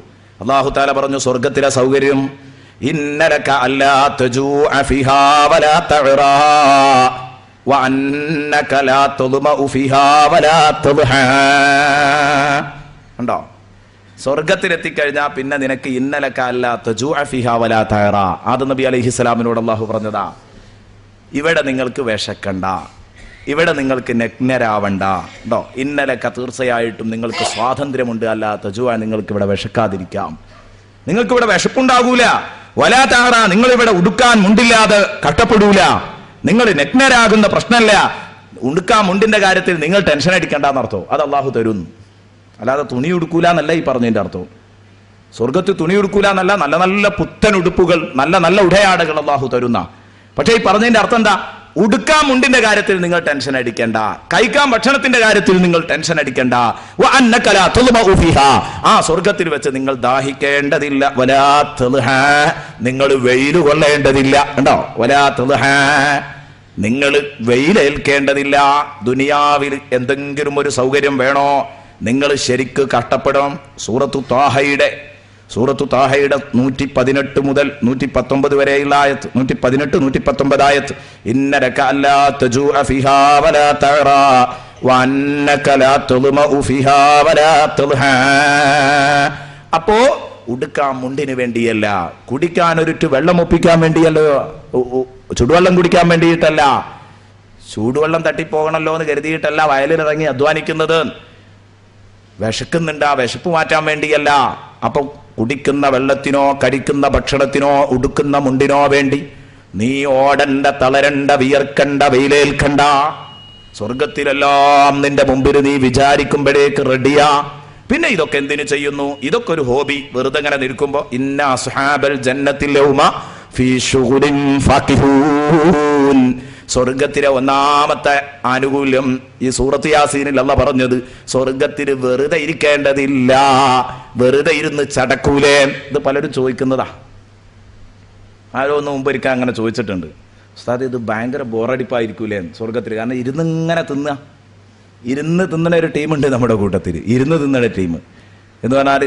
അല്ലാഹു തആല പറഞ്ഞു സ്വർഗ്ഗത്തിലെ സൗകര്യം, ഇന്നലക അല്ലാ തജൂഅ ഫിഹാ വലാ തഅറാ വഅന്നക ലാ തുദ്മഉ ഫിഹാ വലാ തുദ്ഹാ. ഉണ്ടോ? സ്വർഗത്തിലെത്തിക്കഴിഞ്ഞാൽ പിന്നെ നിനക്ക് ഇന്നലക അല്ലാ തജൂഅ ഫിഹാ വലാ തഅറാ. ആദം നബി അലൈഹിസ്സലാമിനോട് അല്ലാഹു പറഞ്ഞതാ, ഇവിടെ നിങ്ങൾക്ക് വിശക്കണ്ട, ഇവിടെ നിങ്ങൾക്ക് നഗ്നരാവണ്ട. ഉണ്ടോ? ഇന്നലൊക്കെ തീർച്ചയായിട്ടും നിങ്ങൾക്ക് സ്വാതന്ത്ര്യമുണ്ട്, അല്ലാത്ത ജുവ നിങ്ങൾക്ക് ഇവിടെ വിശക്കാതിരിക്കാം, നിങ്ങൾക്ക് ഇവിടെ വിശപ്പുണ്ടാകൂല. വലാ തഅറ, നിങ്ങൾ ഇവിടെ ഉടുക്കാൻ മുണ്ടില്ലാതെ കഷ്ടപ്പെടൂല, നിങ്ങൾ നഗ്നരാകുന്ന പ്രശ്നമല്ല. ഉടുക്കാൻ മുണ്ടിന്റെ കാര്യത്തിൽ നിങ്ങൾ ടെൻഷൻ അടിക്കേണ്ടെന്നർത്ഥം. അത് അള്ളാഹു തരുന്നു, അല്ലാതെ തുണി ഉടുക്കൂല എന്നല്ല ഈ പറഞ്ഞതിന്റെ അർത്ഥം. സ്വർഗത്തിൽ തുണി ഉടുക്കൂല എന്നല്ല, നല്ല നല്ല പുത്തൻ ഉടുപ്പുകൾ, നല്ല നല്ല ഉടയാടകൾ അള്ളാഹു തരുന്ന. പക്ഷേ ഈ പറഞ്ഞതിന്റെ അർത്ഥം എന്താ? ഉടുക്കാൻ മുണ്ടിന്റെ കാര്യത്തിൽ നിങ്ങൾ ടെൻഷൻ അടിക്കേണ്ട, കഴിക്കാൻ ഭക്ഷണത്തിന്റെ കാര്യത്തിൽ നിങ്ങൾ ടെൻഷൻ അടിക്കേണ്ട. ആ സ്വർഗത്തിൽ വെച്ച് നിങ്ങൾ ദാഹിക്കേണ്ടതില്ല, വലാ തൽഹാ, നിങ്ങൾ വെയിൽ കൊള്ളേണ്ടതില്ല. ഉണ്ടോ? വലാ തൽഹാ, നിങ്ങൾ വെയിലേൽക്കേണ്ടതില്ല. ദുനിയാവിൽ എന്തെങ്കിലും ഒരു സൗകര്യം വേണോ? നിങ്ങൾ ശരിക്ക് കഷ്ടപ്പെടണം. സൂറത്തു താഹയുടെ 118 മുതൽ 119 വരെയുള്ള ആയത്ത്, 118, 119 ആയത്ത്. ഇന്നലക അല്ലാ തജൂഅ ഫിഹാ വലാ തഅറാ വഅന്നക ലാ തുദ്മഉ ഫിഹാ വലാ തുദ്ഹാ. അപ്പോ ഉടുക്കാൻ മുണ്ടിന് വേണ്ടിയല്ല, കുടിക്കാൻ ഒരിട്ട് വെള്ളം ഒപ്പിക്കാൻ വേണ്ടിയല്ലോ, ചുടുവെള്ളം കുടിക്കാൻ വേണ്ടിയിട്ടല്ല, ചൂടുവെള്ളം തട്ടിപ്പോകണല്ലോ എന്ന് കരുതിയിട്ടല്ല വയലിലിറങ്ങി അധ്വാനിക്കുന്നത്. വിശക്കുന്നുണ്ട്, ആ വിശപ്പ് മാറ്റാൻ വേണ്ടിയല്ല. അപ്പൊ കുടിക്കുന്ന വെള്ളത്തിനോ കഴിക്കുന്ന ഭക്ഷണത്തിനോ ഉടുക്കുന്ന മുണ്ടിനോ വേണ്ടി നീ ഓടണ്ട, തളരണ്ട, വിയർക്കണ്ട, വെയിലേൽക്കണ്ട. സ്വർഗത്തിലെല്ലാം നിന്റെ മുമ്പിൽ നീ വിചാരിക്കുമ്പോഴേക്ക് റെഡിയാ. പിന്നെ ഇതൊക്കെ എന്തിനു ചെയ്യുന്നു? ഇതൊക്കെ ഒരു ഹോബി, വെറുതെ ഇങ്ങനെ നിൽക്കുമ്പോ. ഇന്ന അസ്ഹാബൽ ജന്നത്തിൽ യൗമ ഫീ ശുഗുലിൻ ഫാകിഹൂൻ. സ്വർഗത്തിലെ ഒന്നാമത്തെ ആനുകൂല്യം ഈ സൂറത്ത് യാസീനിൽ അല്ലാഹ് പറഞ്ഞത്, സ്വർഗത്തിൽ വെറുതെ ഇരിക്കേണ്ടതില്ല, വെറുതെ ഇരുന്ന് ചടക്കൂലേ. ഇത് പലരും ചോദിക്കുന്നതാ. ആരോ ഒന്ന് മുമ്പ് ഒരിക്കൽ അങ്ങനെ ചോദിച്ചിട്ടുണ്ട്, ഉസ്താദ് ഇത് ഭയങ്കര ബോറടിപ്പായിരിക്കൂലേ സ്വർഗത്തിൽ? കാരണം ഇരുന്നിങ്ങനെ ഇരുന്ന് തിന്നണ ഒരു ടീമുണ്ട് നമ്മുടെ കൂട്ടത്തിൽ, ഇരുന്ന് തിന്നണ ടീം എന്ന് പറഞ്ഞാൽ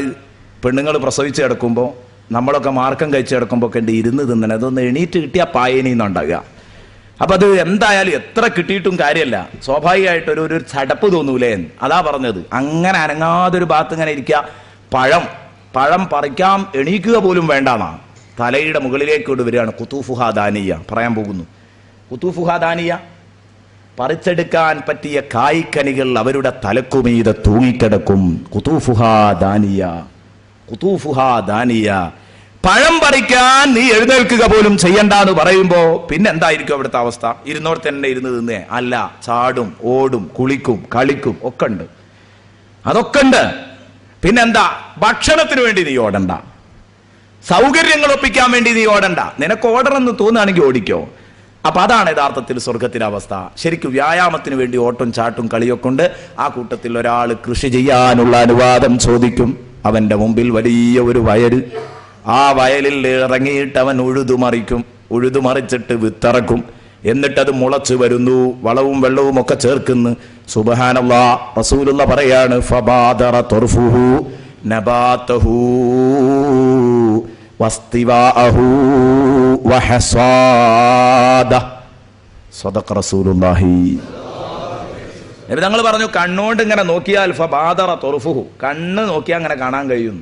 പെണ്ണുങ്ങൾ പ്രസവിച്ച് കിടക്കുമ്പോൾ നമ്മളൊക്കെ മാർക്കം കഴിച്ച് കിടക്കുമ്പോൾ ഒക്കെ ഉണ്ട് ഇരുന്ന് തിന്നണ. അതൊന്ന് എണീറ്റ് കിട്ടിയാൽ പായനീന്നുണ്ടാകുക. അപ്പൊ അത് എന്തായാലും എത്ര കിട്ടിയിട്ടും കാര്യമല്ല, സ്വാഭാവികമായിട്ട് ഒരു ചടപ്പ് തോന്നൂലേ. അതാ പറഞ്ഞത്, അങ്ങനെ അനങ്ങാതൊരു ഭാഗത്ത് ഇങ്ങനെ ഇരിക്കുക. പഴം പറിക്കാം എണീക്കുക പോലും വേണ്ടാന്നാ. തലയുടെ മുകളിലേക്ക് കൊണ്ട് വരികയാണ്. കുതൂഫുഹാ ദാനിയ പറയാൻ പോകുന്നു. കുതൂഫുഹാ ദാനിയ, പറിച്ചെടുക്കാൻ പറ്റിയ കായ്ക്കനികൾ അവരുടെ തലക്കുമീതെ തൂങ്ങിക്കിടക്കും. കുതൂഫുഹാ ദാനിയ, കുതൂഫുഹാ ദാനിയ. പഴം പറിക്കാൻ നീ എഴുന്നേൽക്കുക പോലും ചെയ്യണ്ടെന്ന് പറയുമ്പോ പിന്നെ എന്തായിരിക്കും അവിടുത്തെ അവസ്ഥ? ഇരുന്നോട് തന്നെ ഇരുന്ന് തിന്നേ? അല്ല, ചാടും, ഓടും, കുളിക്കും, കളിക്കും, ഒക്കെ ഉണ്ട്, അതൊക്കെ ഉണ്ട്. പിന്നെന്താ? ഭക്ഷണത്തിന് വേണ്ടി നീ ഓടണ്ട, സൗകര്യങ്ങൾ ഒപ്പിക്കാൻ വേണ്ടി നീ ഓടണ്ട. നിനക്ക് ഓടണമെന്ന് തോന്നുകയാണെങ്കിൽ ഓടിക്കോ. അപ്പൊ അതാണ് യഥാർത്ഥത്തിൽ സ്വർഗത്തിലെ അവസ്ഥ. ശരിക്കും വ്യായാമത്തിന് വേണ്ടി ഓട്ടും ചാട്ടും കളിയൊക്കെ ഉണ്ട്. ആ കൂട്ടത്തിൽ ഒരാൾ കൃഷി ചെയ്യാനുള്ള അനുവാദം ചോദിക്കും. അവന്റെ മുമ്പിൽ വലിയ ഒരു വയല്, ആ വയലിൽ ഇറങ്ങിയിട്ട് അവൻ ഉഴുതുമറിച്ചിട്ട് വിത്തിറക്കും. എന്നിട്ടത് മുളച്ചു വരുന്നു, വളവും വെള്ളവും ഒക്കെ ചേർക്കുന്നു. സുബ്ഹാനല്ലാഹ്, റസൂലുള്ള പറയാണ്, ഫബാദറ തുർഫുഹു നബാതഹു വസ്തിവാഅഹു വഹസാദ. സദഖ റസൂലുള്ളാഹി. ഞങ്ങൾ പറഞ്ഞു, കണ്ണുകൊണ്ട് ഇങ്ങനെ നോക്കിയാൽ ഫബാദറ തുർഫുഹു, കണ്ണ് നോക്കിയാൽ അങ്ങനെ കാണാൻ കഴിയും.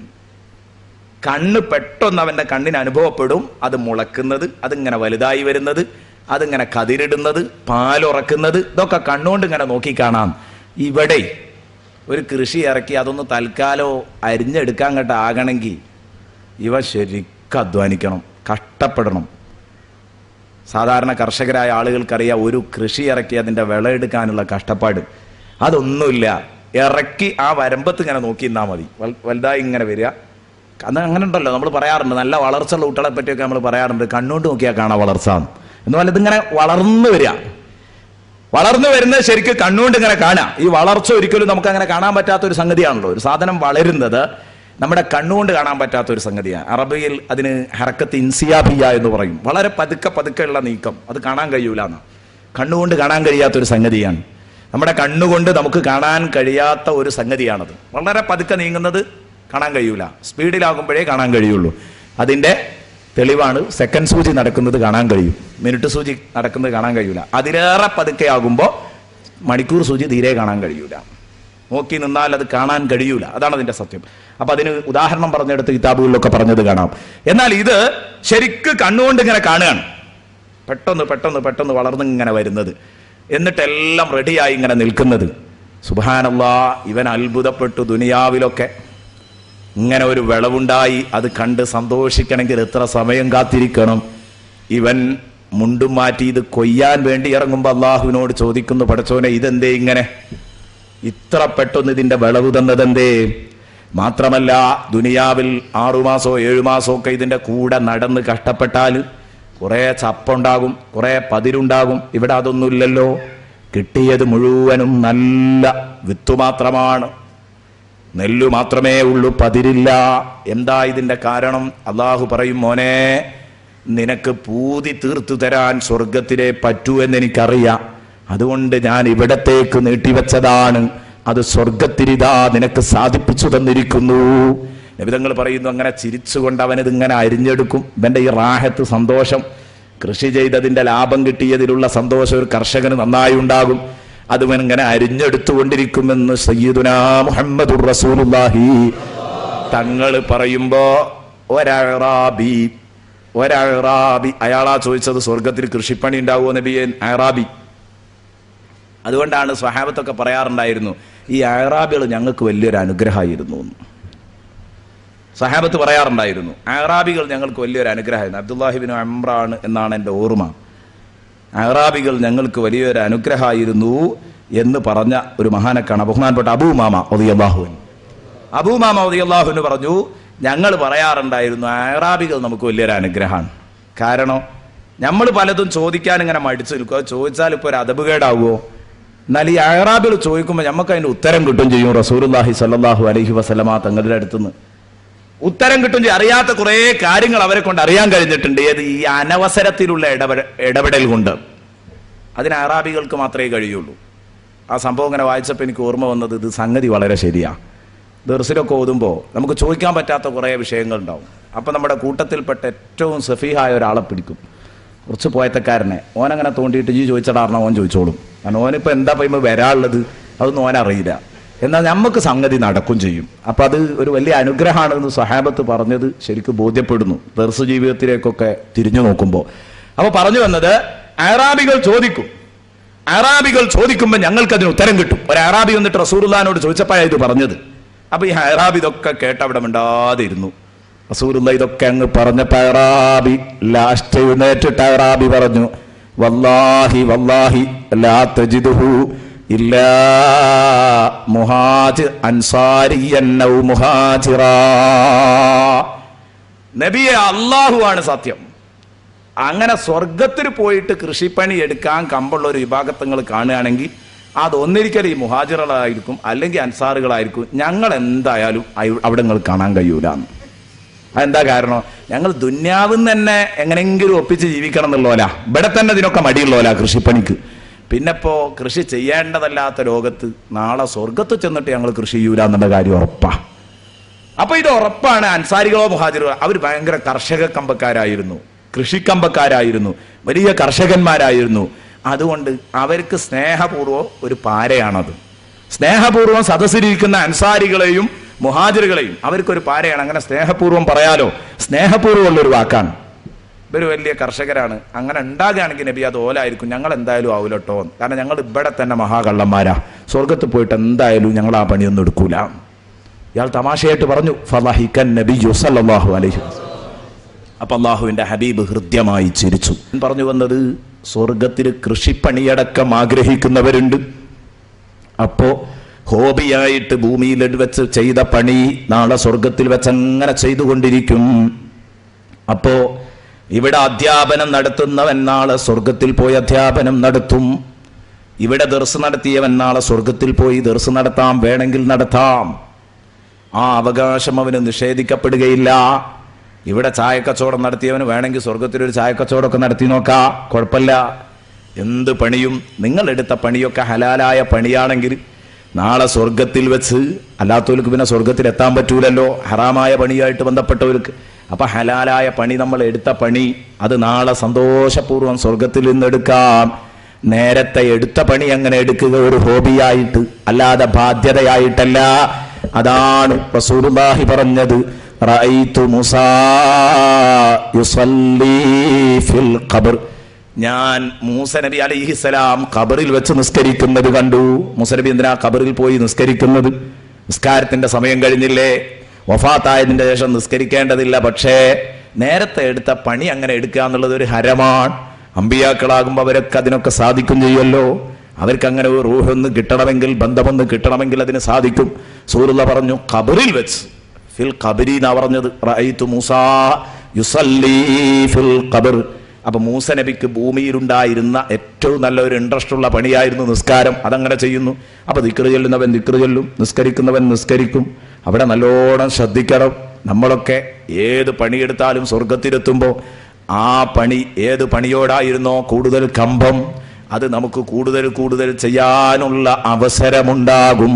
കണ്ണ് പെട്ടെന്ന് അവന്റെ കണ്ണിന് അനുഭവപ്പെടും, അത് മുളക്കുന്നത്, അതിങ്ങനെ വലുതായി വരുന്നത്. അതിങ്ങനെ കതിരിടുന്നത്, പാലുറക്കുന്നത്, ഇതൊക്കെ കണ്ണുകൊണ്ട് ഇങ്ങനെ നോക്കിക്കാണാം. ഇവിടെ ഒരു കൃഷി ഇറക്കി അതൊന്ന് തൽക്കാലം അരിഞ്ഞെടുക്കാൻ ആകണമെങ്കിൽ ഇവ ശരിക്കും അധ്വാനിക്കണം, കഷ്ടപ്പെടണം. സാധാരണ കർഷകരായ ആളുകൾക്കറിയാം ഒരു കൃഷി ഇറക്കി അതിൻ്റെ വിളയെടുക്കാനുള്ള കഷ്ടപ്പാട്. അതൊന്നുമില്ല, ഇറക്കി ആ വരമ്പത്ത് ഇങ്ങനെ നോക്കി നിന്നാൽ മതി, വലുതായി ഇങ്ങനെ വരിക. അത് അങ്ങനെ ഉണ്ടല്ലോ, നമ്മൾ പറയാറുണ്ട്, നല്ല വളർച്ചയുള്ള കുട്ടികളെ പറ്റിയൊക്കെ നമ്മൾ പറയാറുണ്ട്, കണ്ണുകൊണ്ട് നോക്കിയാൽ കാണാം വളർച്ച എന്നുപോലെ. ഇതിങ്ങനെ വളർന്നു വരിക, വളർന്നു വരുന്നത് ശരിക്കും കണ്ണുകൊണ്ട് ഇങ്ങനെ കാണാം. ഈ വളർച്ച ഒരിക്കലും നമുക്ക് അങ്ങനെ കാണാൻ പറ്റാത്ത ഒരു സംഗതിയാണല്ലോ. ഒരു സാധനം വളരുന്നത് നമ്മുടെ കണ്ണുകൊണ്ട് കാണാൻ പറ്റാത്ത ഒരു സംഗതിയാണ്. അറബിയിൽ അതിന് ഹറക്കത്ത് ഇൻസിയാബിയ എന്ന് പറയും. വളരെ പതുക്കെ പതുക്കെ ഉള്ള നീക്കം, അത് കാണാൻ കഴിയൂല എന്ന്. കണ്ണുകൊണ്ട് കാണാൻ കഴിയാത്തൊരു സംഗതിയാണ്. നമ്മുടെ കണ്ണുകൊണ്ട് നമുക്ക് കാണാൻ കഴിയാത്ത ഒരു സംഗതിയാണത്. വളരെ പതുക്കെ നീങ്ങുന്നത് കാണാൻ കഴിയൂല, സ്പീഡിലാകുമ്പോഴേ കാണാൻ കഴിയുള്ളൂ. അതിൻ്റെ തെളിവാണ് സെക്കൻഡ് സൂചി നടക്കുന്നത് കാണാൻ കഴിയും, മിനിറ്റ് സൂചി നടക്കുന്നത് കാണാൻ കഴിയൂല. അതിലേറെ പതുക്കെ ആകുമ്പോൾ മണിക്കൂർ സൂചി തീരെ കാണാൻ കഴിയൂല. നോക്കി നിന്നാൽ അത് കാണാൻ കഴിയൂല. അതാണ് അതിൻ്റെ സത്യം. അപ്പൊ അതിന് ഉദാഹരണം പറഞ്ഞെടുത്ത് കിതാബുകളിലൊക്കെ പറഞ്ഞത് കാണാം. എന്നാൽ ഇത് ശരിക്ക് കണ്ണുകൊണ്ട് ഇങ്ങനെ കാണുകയാണ്, പെട്ടെന്ന് പെട്ടെന്ന് പെട്ടെന്ന് വളർന്ന് ഇങ്ങനെ വരുന്നത്, എന്നിട്ടെല്ലാം റെഡിയായി ഇങ്ങനെ നിൽക്കുന്നത്. സുബ്ഹാനല്ലാഹ്, ഇവൻ അത്ഭുതപ്പെട്ടു. ദുനിയാവിലൊക്കെ ഇങ്ങനെ ഒരു വിളവുണ്ടായി അത് കണ്ട് സന്തോഷിക്കണമെങ്കിൽ എത്ര സമയം കാത്തിരിക്കണം. ഇവൻ മുണ്ടും മാറ്റി ഇത് കൊയ്യാൻ വേണ്ടി ഇറങ്ങുമ്പോൾ അള്ളാഹുവിനോട് ചോദിക്കുന്നു, പടച്ചോനെ ഇതെന്തേ ഇങ്ങനെ ഇത്ര പെട്ടെന്ന് ഇതിന്റെ വിളവ് തന്നതെന്തേ? മാത്രമല്ല ദുനിയാവിൽ 6 മാസോ 7 മാസോ ഒക്കെ ഇതിന്റെ കൂടെ നടന്ന് കഷ്ടപ്പെട്ടാൽ കുറെ ചപ്പുണ്ടാകും, കുറെ പതിരുണ്ടാകും. ഇവിടെ അതൊന്നുമില്ലല്ലോ. കിട്ടിയത് മുഴുവനും നല്ല വിത്തു മാത്രമാണ്, നെല്ലു മാത്രമേ ഉള്ളൂ, പതിരില്ല. എന്താ ഇതിന്റെ കാരണം? അള്ളാഹു പറയും, മോനെ നിനക്ക് പൂതി തീർത്തു തരാൻ സ്വർഗത്തിലെ പറ്റൂ എന്നെനിക്കറിയാം, അതുകൊണ്ട് ഞാൻ ഇവിടത്തേക്ക് നീട്ടിവെച്ചതാണ്. അത് സ്വർഗത്തിരിതാ നിനക്ക് സാധിപ്പിച്ചു തന്നിരിക്കുന്നു. നബിതങ്ങൾ പറയുന്നു, അങ്ങനെ ചിരിച്ചുകൊണ്ട് അവനത് ഇങ്ങനെ അരിഞ്ഞെടുക്കും. ഇവന്റെ ഈ റാഹത്ത്, സന്തോഷം, കൃഷി ചെയ്തതിന്റെ ലാഭം കിട്ടിയതിലുള്ള സന്തോഷം ഒരു കർഷകന് നന്നായി ഉണ്ടാകും. അതുവൻ ഇങ്ങനെ അരിഞ്ഞെടുത്തുകൊണ്ടിരിക്കുമെന്ന് സയ്യിദുനാ മുഹമ്മദുർ റസൂലുള്ളാഹി തങ്ങൾ പറയുമ്പോ ഒരഅറാബി അയാളാ ചോദിച്ചത്, സ്വർഗത്തിൽ കൃഷിപ്പണി ഉണ്ടാവുമോ നബിയെ? അറാബി. അതുകൊണ്ടാണ് സ്വഹാബത്തൊക്കെ പറയാറുണ്ടായിരുന്നു, ഈ അറാബികൾ ഞങ്ങൾക്ക് വലിയൊരു അനുഗ്രഹമായിരുന്നു. സഹാബത്ത് പറയാറുണ്ടായിരുന്നു, അറാബികൾ ഞങ്ങൾക്ക് വലിയൊരു അനുഗ്രഹമായിരുന്നു. അബ്ദുല്ലാഹിബിൻ അംറാണ് എന്നാണ് എൻ്റെ ഓർമ്മ. അറാബികൾ ഞങ്ങൾക്ക് വലിയൊരു അനുഗ്രഹമായിരുന്നു എന്ന് പറഞ്ഞ ഒരു മഹാനക്കാണ് ബഹുമാനപ്പെട്ട അബൂമാമ റളിയല്ലാഹു അൻഹു. അബൂമാമ റളിയല്ലാഹു അൻഹു പറഞ്ഞു, ഞങ്ങൾ പറയാറുണ്ടായിരുന്നു അറാബികൾ നമുക്ക് വലിയൊരു അനുഗ്രഹമാണ്. കാരണം നമ്മൾ പലതും ചോദിക്കാൻ ഇങ്ങനെ മടിച്ചു നിൽക്കും. അത് ചോദിച്ചാൽ ഇപ്പോൾ ഒരു അദബുകേടാവുമോ? എന്നാൽ ഈ അറാബികൾ ചോദിക്കുമ്പോൾ നമുക്ക് അതിൻ്റെ ഉത്തരം കിട്ടും ചെയ്യും. റസൂലുള്ളാഹി സ്വല്ലല്ലാഹു അലൈഹി വസല്ലമ തങ്ങളുടെ അടുത്തുനിന്ന് ഉത്തരം കിട്ടും ചെയ്യും. അറിയാത്ത കുറേ കാര്യങ്ങൾ അവരെ കൊണ്ട് അറിയാൻ കഴിഞ്ഞിട്ടുണ്ട്. ഏത് ഈ അനവസരത്തിലുള്ള ഇടപെടൽ കൊണ്ട്. അതിന് അറാബികൾക്ക് മാത്രമേ കഴിയുള്ളൂ. ആ സംഭവം ഇങ്ങനെ വായിച്ചപ്പോൾ എനിക്ക് ഓർമ്മ വന്നത്, ഇത് സംഗതി വളരെ ശരിയാണ്. ദർസിലൊക്കെ ഓതുമ്പോൾ നമുക്ക് ചോദിക്കാൻ പറ്റാത്ത കുറേ വിഷയങ്ങളുണ്ടാവും. അപ്പം നമ്മുടെ കൂട്ടത്തിൽപ്പെട്ട ഏറ്റവും സഫീഹായ ഒരാളെ പിടിക്കും, കുറച്ച് പോയത്തക്കാരനെ. ഓനങ്ങനെ തോണ്ടിയിട്ട് ഈ ചോദിച്ചടാറിന ഓൻ ചോദിച്ചോളും. കാരണം ഓനിപ്പോൾ എന്താ പറയുമ്പോൾ വരാനുള്ളത് അതൊന്നും ഓനറിയില്ല. എന്നാൽ നമുക്ക് സംഗതി നടക്കും ചെയ്യും. അപ്പം അത് ഒരു വലിയ അനുഗ്രഹമാണെന്ന് സ്വഹാബത്ത് പറഞ്ഞത് ശരിക്കും ബോധ്യപ്പെടുന്നു ദർസ് ജീവിതത്തിലേക്കൊക്കെ തിരിഞ്ഞു നോക്കുമ്പോൾ. അപ്പോൾ പറഞ്ഞു വന്നത്, അറാബികൾ ചോദിക്കും. അറാബികൾ ചോദിക്കുമ്പോൾ ഞങ്ങൾക്കതിന് ഉത്തരം കിട്ടും. ഒരു അറാബി വന്നിട്ട് റസൂലുള്ളാഹിനോട് ചോദിച്ചപ്പോഴാണ് ഇത് പറഞ്ഞത്. അപ്പൊ ഈ അറാബി ഇതൊക്കെ കേട്ട് അവിടെ മിണ്ടാതെ ഇരുന്നു. റസൂലുള്ളാഹി ഇതൊക്കെ അങ്ങ് പറഞ്ഞപ്പോൾ അറാബി ലാസ്റ്റ് എഴുന്നേറ്റിട്ട് അറാബി പറഞ്ഞു, വല്ലാഹി വല്ലാഹി ലാ തജിദുഹു ഇല്ലാ മുഹാജിർ അൻസാരിയൻ ഔ മുഹാജിറാ. നബിയെ, അല്ലാഹു ആണ് സത്യം. അങ്ങനെ സ്വർഗത്തിൽ പോയിട്ട് കൃഷിപ്പണി എടുക്കാൻ കമ്പുള്ള ഒരു വിഭാഗത്തങ്ങൾ കാണുകയാണെങ്കിൽ അതൊന്നിരിക്കലും ഈ മുഹാജിറുകളായിരിക്കും, അല്ലെങ്കിൽ അൻസാറുകളായിരിക്കും. ഞങ്ങൾ എന്തായാലും അവിടെ നിങ്ങൾ കാണാൻ കഴിയൂല. അതെന്താ കാരണം? ഞങ്ങൾ ദുന്യാവിന്ന് തന്നെ എങ്ങനെയെങ്കിലും ഒപ്പിച്ച് ജീവിക്കണം എന്നുള്ളോല. ഇവിടെ തന്നെ ഇതിനൊക്കെ മടിയുള്ളോല കൃഷിപ്പണിക്ക്. പിന്നെ ഇപ്പോ കൃഷി ചെയ്യേണ്ടതല്ലാത്ത ലോകത്ത് നാളെ സ്വർഗത്ത് ചെന്നിട്ട് ഞങ്ങൾ കൃഷി ചെയ്യൂല എന്നുള്ള കാര്യം ഉറപ്പാ. അപ്പൊ ഇത് ഉറപ്പാണ്. അൻസാരികളോ മുഹാജിറോ അവർ ഭയങ്കര കർഷക കമ്പക്കാരായിരുന്നു, കൃഷിക്കമ്പക്കാരായിരുന്നു, വലിയ കർഷകന്മാരായിരുന്നു. അതുകൊണ്ട് അവർക്ക് സ്നേഹപൂർവ്വം ഒരു പാരയാണത്. സ്നേഹപൂർവ്വം സദസ്സിലിരിക്കുന്ന അൻസാരികളെയും മുഹാജിറുകളെയും അവർക്കൊരു പാരയാണ്. അങ്ങനെ സ്നേഹപൂർവ്വം പറയാലോ, സ്നേഹപൂർവ്വമുള്ളൊരു വാക്കാണ്. ഇവർ വലിയ കർഷകരാണ്, അങ്ങനെ ഉണ്ടാകുകയാണെങ്കിൽ നബി അത് ഓലായിരിക്കും, ഞങ്ങൾ എന്തായാലും ആവൂലട്ടോ, കാരണം ഞങ്ങൾ ഇവിടെ തന്നെ മഹാകള്ളന്മാരാ, സ്വർഗത്ത് പോയിട്ട് എന്തായാലും ഞങ്ങൾ ആ പണിയൊന്നും എടുക്കൂല. ഇയാൾ തമാശയായിട്ട് പറഞ്ഞു ഫളഹിക്കൻ നബിയ്യു സല്ലല്ലാഹു അലൈഹി വസല്ലം. അപ്പൊ അള്ളാഹുവിന്റെ ഹബീബ് ഹൃദ്യമായി ചിരിച്ചു. പറഞ്ഞു വന്നത് സ്വർഗത്തിൽ കൃഷിപ്പണിയടക്കം ആഗ്രഹിക്കുന്നവരുണ്ട്. അപ്പോ ഹോബിയായിട്ട് ഭൂമിയിൽ വെച്ച് ചെയ്ത പണി നാളെ സ്വർഗത്തിൽ വെച്ച് അങ്ങനെ ചെയ്തുകൊണ്ടിരിക്കും. അപ്പോ ഇവിടെ അധ്യാപനം നടത്തുന്നവൻ നാളെ സ്വർഗത്തിൽ പോയി അധ്യാപനം നടത്തും. ഇവിടെ ദർസ് നടത്തിയവൻ നാളെ സ്വർഗത്തിൽ പോയി ദർസ് നടത്താം, വേണമെങ്കിൽ നടത്താം. ആ അവകാശം അവന് നിഷേധിക്കപ്പെടുകയില്ല. ഇവിടെ ചായക്കച്ചവടം നടത്തിയവന് വേണമെങ്കിൽ സ്വർഗത്തിലൊരു ചായക്കച്ചവടമൊക്കെ നടത്തി നോക്കാം, കുഴപ്പമില്ല. എന്ത് പണിയും നിങ്ങളെടുത്ത പണിയൊക്കെ ഹലാലായ പണിയാണെങ്കിൽ നാളെ സ്വർഗത്തിൽ വെച്ച്, അല്ലാത്തവർക്ക് പിന്നെ സ്വർഗത്തിൽ എത്താൻ പറ്റൂലല്ലോ, ഹറാമായ പണിയായിട്ട് ബന്ധപ്പെട്ടവർക്ക്. അപ്പൊ ഹലാലായ പണി, നമ്മൾ എടുത്ത പണി, അത് നാളെ സന്തോഷപൂർവ്വം സ്വർഗത്തിൽ നിന്നെടുക്കാം. നേരത്തെ എടുത്ത പണി അങ്ങനെ എടുക്കുക ഒരു ഹോബിയായിട്ട്, അല്ലാതെ ബാധ്യതയായിട്ടല്ല. അതാണ് റസൂലുള്ളാഹി പറഞ്ഞത്, റഅയ്തു മൂസാ യുസല്ലി ഫിൽ ഖബർ. ഞാൻ മൂസ നബി അലൈഹിസ്സലാം ഖബറിൽ വെച്ച് നിസ്കരിക്കുന്നത് കണ്ടു. മൂസ നബി എന്തിനാ ഖബറിൽ പോയി നിസ്കരിക്കുന്നത്? നിസ്കാരത്തിന്റെ സമയം കഴിഞ്ഞില്ലേ, വഫാത്തായതിന്റെ ശേഷം നിസ്കരിക്കേണ്ടതില്ല. പക്ഷേ നേരത്തെ എടുത്ത പണി അങ്ങനെ എടുക്കുക എന്നുള്ളത് ഒരു ഹരമാണ്. അമ്പിയാക്കളാകുമ്പോൾ അവരൊക്കെ അതിനൊക്കെ സാധിക്കും ചെയ്യുമല്ലോ. അവർക്ക് അങ്ങനെ ഒരു റൂഹൊന്ന് കിട്ടണമെങ്കിൽ, ബന്ധമൊന്ന് കിട്ടണമെങ്കിൽ അതിന് സാധിക്കും. റസൂലുള്ളാഹി പറഞ്ഞു ഖബറിൽ വെച്ച്, ഫിൽ ഖബരി എന്നാ പറഞ്ഞത്. റഅയ്തു മൂസാ യുസല്ലി ഫിൽ ഖബർ. അപ്പൊ മൂസ നബിക്ക് ഭൂമിയിലുണ്ടായിരുന്ന ഏറ്റവും നല്ലൊരു ഇൻട്രസ്റ്റ് ഉള്ള പണിയായിരുന്നു നിസ്കാരം. അതങ്ങനെ ചെയ്യുന്നു. അപ്പൊ ദിക്റ് ചൊല്ലുന്നവൻ ദിക്റ് ചൊല്ലും, നിസ്കരിക്കുന്നവൻ നിസ്കരിക്കും. അവിടെ നല്ലോണം ശ്രദ്ധിക്കണം. നമ്മളൊക്കെ ഏത് പണിയെടുത്താലും സ്വർഗത്തിലെത്തുമ്പോൾ ആ പണി ഏത് പണിയോടായിരുന്നോ കൂടുതൽ കമ്പം, അത് നമുക്ക് കൂടുതൽ കൂടുതൽ ചെയ്യാനുള്ള അവസരമുണ്ടാകും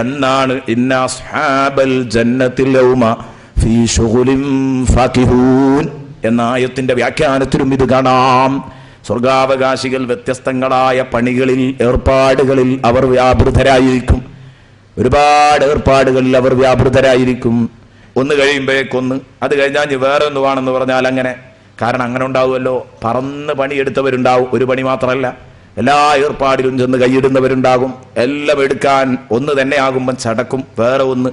എന്നാണ്. ഇന്ന അസ്ഹാബൽ ജന്നത്തിൽ യൗമ ഫീ ശുഗുലിൻ ഫാകിഹൂൻ എന്ന ആയത്തിന്റെ വ്യാഖ്യാനത്തിലും ഇത് കാണാം. സ്വർഗാവകാശികൾ വ്യത്യസ്തങ്ങളായ പണികളിൽ, ഏർപ്പാടുകളിൽ അവർ വ്യാപൃതരായിരിക്കും. ഒരുപാട് ഏർപ്പാടുകളിൽ അവർ വ്യാപൃതരായിരിക്കും. ഒന്ന് കഴിയുമ്പോഴേക്കൊന്ന്, അത് കഴിഞ്ഞാൽ വേറെ ഒന്നുവാണെന്ന് പറഞ്ഞാൽ അങ്ങനെ. കാരണം അങ്ങനെ ഉണ്ടാവുമല്ലോ, പറന്ന് പണിയെടുത്തവരുണ്ടാവും. ഒരു പണി മാത്രമല്ല, എല്ലാ ഏർപ്പാടിലും ചെന്ന് കൈയിടുന്നവരുണ്ടാകും. എല്ലാം എടുക്കാൻ ഒന്ന് തന്നെ ആകുമ്പം ചടക്കും, വേറെ ഒന്ന്.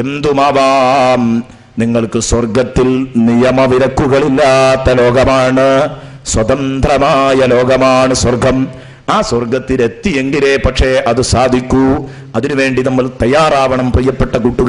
എന്തുമാവാം, നിങ്ങൾക്ക് സ്വർഗത്തിൽ നിയമവിലക്കുകളില്ലാത്ത ലോകമാണ്, സ്വതന്ത്രമായ ലോകമാണ് സ്വർഗം. ആ സ്വർഗത്തിലെത്തിയെങ്കിലേ പക്ഷേ അത് സാധിക്കൂ. അതിനുവേണ്ടി നമ്മൾ തയ്യാറാവണം പ്രിയപ്പെട്ട കൂട്ടുകാർ.